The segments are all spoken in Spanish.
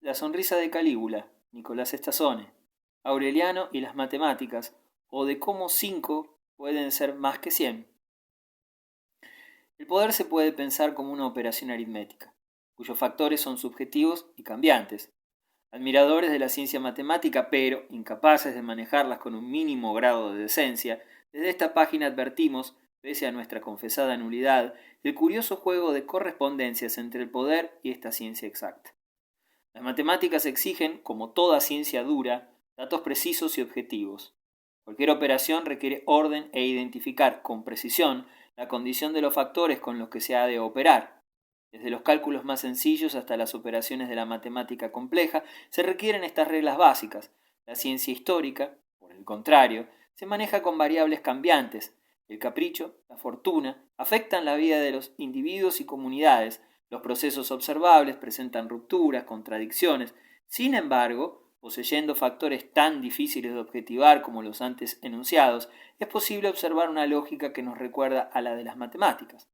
La sonrisa de Calígula, Nicolás Estazone, Aureliano y las matemáticas, o de cómo 5 pueden ser más que 100. El poder se puede pensar como una operación aritmética, cuyos factores son subjetivos y cambiantes. Admiradores de la ciencia matemática, pero incapaces de manejarlas con un mínimo grado de decencia, desde esta página advertimos, pese a nuestra confesada nulidad, el curioso juego de correspondencias entre el poder y esta ciencia exacta. Las matemáticas exigen, como toda ciencia dura, datos precisos y objetivos. Cualquier operación requiere orden e identificar con precisión la condición de los factores con los que se ha de operar. Desde los cálculos más sencillos hasta las operaciones de la matemática compleja, se requieren estas reglas básicas. La ciencia histórica, por el contrario, se maneja con variables cambiantes. El capricho, la fortuna, afectan la vida de los individuos y comunidades. Los procesos observables presentan rupturas, contradicciones. Sin embargo, poseyendo factores tan difíciles de objetivar como los antes enunciados, es posible observar una lógica que nos recuerda a la de las matemáticas.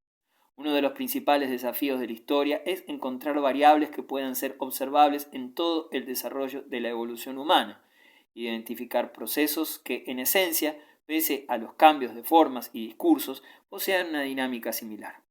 Uno de los principales desafíos de la historia es encontrar variables que puedan ser observables en todo el desarrollo de la evolución humana, identificar procesos que, en esencia, pese a los cambios de formas y discursos, posean una dinámica similar.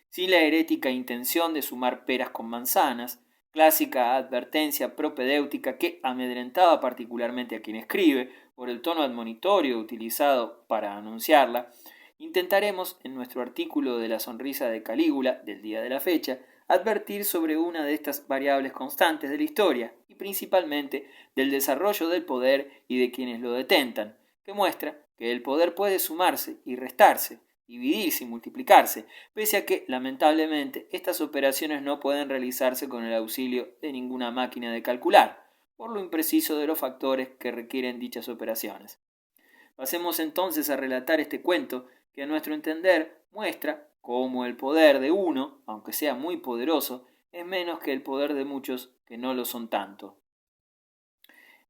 Sin la herética intención de sumar peras con manzanas, clásica advertencia propedéutica que amedrentaba particularmente a quien escribe por el tono admonitorio utilizado para anunciarla, intentaremos, en nuestro artículo de la sonrisa de Calígula del día de la fecha, advertir sobre una de estas variables constantes de la historia y principalmente del desarrollo del poder y de quienes lo detentan, que muestra que el poder puede sumarse y restarse, dividirse y multiplicarse, pese a que, lamentablemente, estas operaciones no pueden realizarse con el auxilio de ninguna máquina de calcular, por lo impreciso de los factores que requieren dichas operaciones. Pasemos entonces a relatar este cuento que a nuestro entender muestra cómo el poder de uno, aunque sea muy poderoso, es menos que el poder de muchos que no lo son tanto.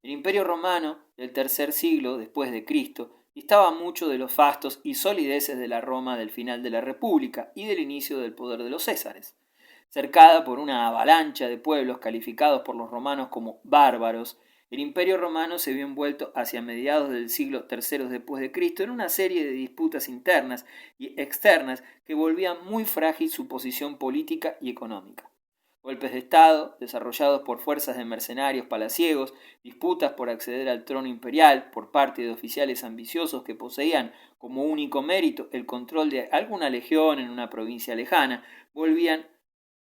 El Imperio Romano del tercer siglo después de Cristo distaba mucho de los fastos y solideces de la Roma del final de la República y del inicio del poder de los Césares. Cercada por una avalancha de pueblos calificados por los romanos como bárbaros, el Imperio Romano se vio envuelto hacia mediados del siglo III después de Cristo en una serie de disputas internas y externas que volvían muy frágil su posición política y económica. Golpes de Estado, desarrollados por fuerzas de mercenarios palaciegos, disputas por acceder al trono imperial por parte de oficiales ambiciosos que poseían como único mérito el control de alguna legión en una provincia lejana, volvían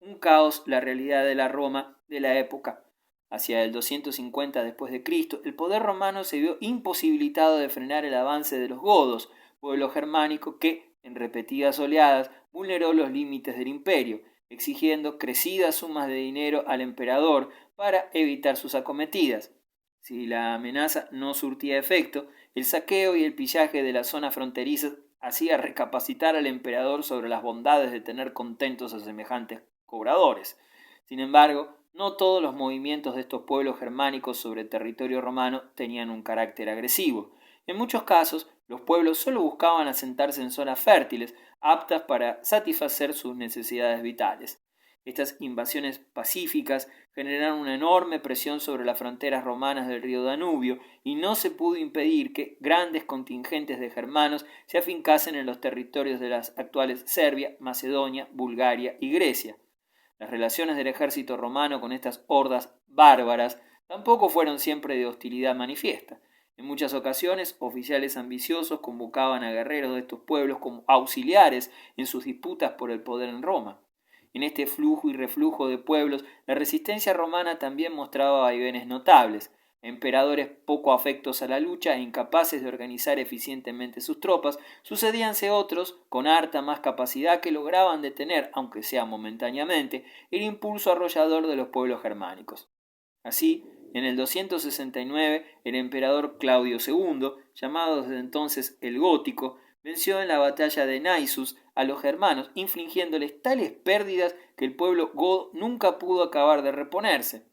un caos la realidad de la Roma de la época. Hacia el 250 después de Cristo, el poder romano se vio imposibilitado de frenar el avance de los godos, pueblo germánico que, en repetidas oleadas, vulneró los límites del imperio, exigiendo crecidas sumas de dinero al emperador para evitar sus acometidas. Si la amenaza no surtía efecto, el saqueo y el pillaje de las zonas fronterizas hacía recapacitar al emperador sobre las bondades de tener contentos a semejantes cobradores. Sin embargo, no todos los movimientos de estos pueblos germánicos sobre territorio romano tenían un carácter agresivo. En muchos casos, los pueblos solo buscaban asentarse en zonas fértiles, aptas para satisfacer sus necesidades vitales. Estas invasiones pacíficas generaron una enorme presión sobre las fronteras romanas del río Danubio y no se pudo impedir que grandes contingentes de germanos se afincasen en los territorios de las actuales Serbia, Macedonia, Bulgaria y Grecia. Las relaciones del ejército romano con estas hordas bárbaras tampoco fueron siempre de hostilidad manifiesta. En muchas ocasiones, oficiales ambiciosos convocaban a guerreros de estos pueblos como auxiliares en sus disputas por el poder en Roma. En este flujo y reflujo de pueblos, la resistencia romana también mostraba vaivenes notables. Emperadores poco afectos a la lucha e incapaces de organizar eficientemente sus tropas, sucedíanse otros con harta más capacidad que lograban detener, aunque sea momentáneamente, el impulso arrollador de los pueblos germánicos. Así, en el 269, el emperador Claudio II, llamado desde entonces el Gótico, venció en la batalla de Naissus a los germanos, infligiéndoles tales pérdidas que el pueblo godo nunca pudo acabar de reponerse.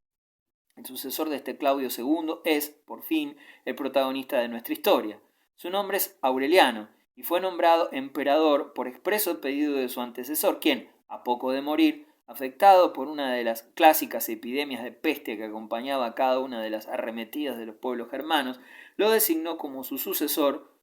El sucesor de este Claudio II es, por fin, el protagonista de nuestra historia. Su nombre es Aureliano y fue nombrado emperador por expreso pedido de su antecesor, quien, a poco de morir, afectado por una de las clásicas epidemias de peste que acompañaba a cada una de las arremetidas de los pueblos germanos, lo designó como su sucesor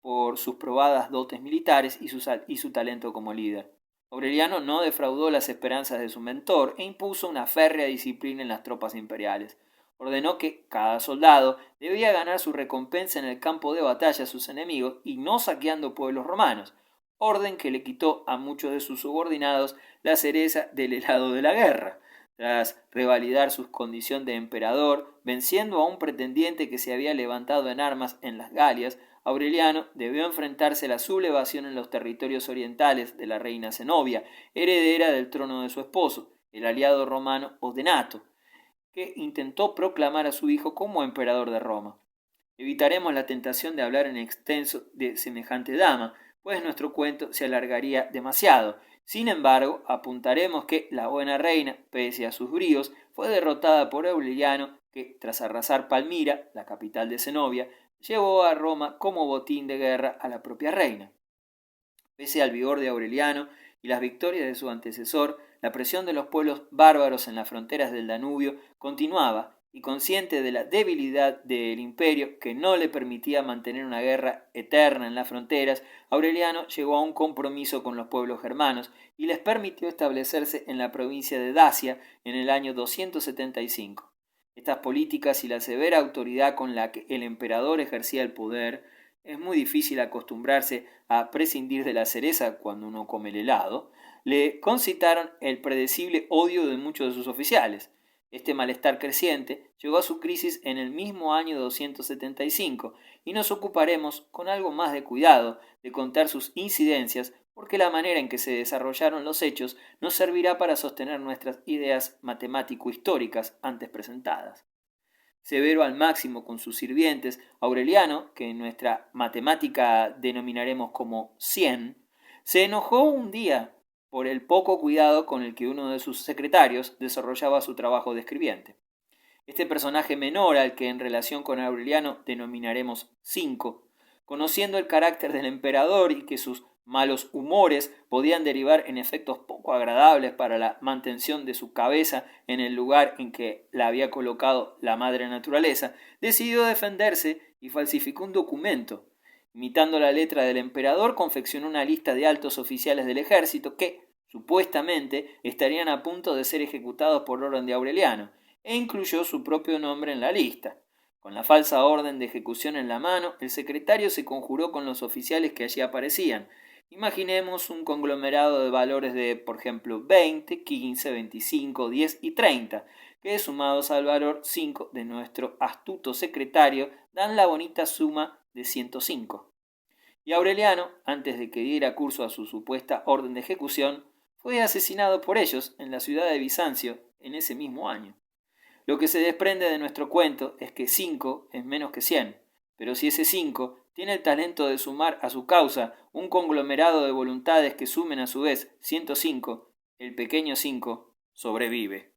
por sus probadas dotes militares y su talento como líder. Aureliano no defraudó las esperanzas de su mentor e impuso una férrea disciplina en las tropas imperiales. Ordenó que cada soldado debía ganar su recompensa en el campo de batalla a sus enemigos y no saqueando pueblos romanos, orden que le quitó a muchos de sus subordinados la cereza del helado de la guerra. Tras revalidar su condición de emperador, venciendo a un pretendiente que se había levantado en armas en las Galias, Aureliano debió enfrentarse a la sublevación en los territorios orientales de la reina Zenobia, heredera del trono de su esposo, el aliado romano Odenato, que intentó proclamar a su hijo como emperador de Roma. Evitaremos la tentación de hablar en extenso de semejante dama, pues nuestro cuento se alargaría demasiado. Sin embargo, apuntaremos que la buena reina, pese a sus bríos, fue derrotada por Aureliano, que, tras arrasar Palmira, la capital de Zenobia, llevó a Roma como botín de guerra a la propia reina. Pese al vigor de Aureliano y las victorias de su antecesor, la presión de los pueblos bárbaros en las fronteras del Danubio continuaba, y consciente de la debilidad del imperio que no le permitía mantener una guerra eterna en las fronteras, Aureliano llegó a un compromiso con los pueblos germanos y les permitió establecerse en la provincia de Dacia en el año 275. Estas políticas y la severa autoridad con la que el emperador ejercía el poder, es muy difícil acostumbrarse a prescindir de la cereza cuando uno come el helado, le concitaron el predecible odio de muchos de sus oficiales. Este malestar creciente llegó a su crisis en el mismo año 275 y nos ocuparemos con algo más de cuidado de contar sus incidencias porque la manera en que se desarrollaron los hechos nos servirá para sostener nuestras ideas matemático-históricas antes presentadas. Severo al máximo con sus sirvientes, Aureliano, que en nuestra matemática denominaremos como 100, se enojó un día por el poco cuidado con el que uno de sus secretarios desarrollaba su trabajo de escribiente. Este personaje menor, al que en relación con Aureliano denominaremos 5, conociendo el carácter del emperador y que sus malos humores podían derivar en efectos poco agradables para la mantención de su cabeza en el lugar en que la había colocado la madre naturaleza, decidió defenderse y falsificó un documento. Imitando la letra del emperador, confeccionó una lista de altos oficiales del ejército que, supuestamente, estarían a punto de ser ejecutados por orden de Aureliano, e incluyó su propio nombre en la lista. Con la falsa orden de ejecución en la mano, el secretario se conjuró con los oficiales que allí aparecían. Imaginemos un conglomerado de valores de, por ejemplo, 20, 15, 25, 10 y 30, que sumados al valor 5 de nuestro astuto secretario dan la bonita suma de 105. Y Aureliano, antes de que diera curso a su supuesta orden de ejecución, fue asesinado por ellos en la ciudad de Bizancio en ese mismo año. Lo que se desprende de nuestro cuento es que 5 es menos que 100, pero si ese 5 tiene el talento de sumar a su causa un conglomerado de voluntades que sumen a su vez 105, el pequeño 5 sobrevive.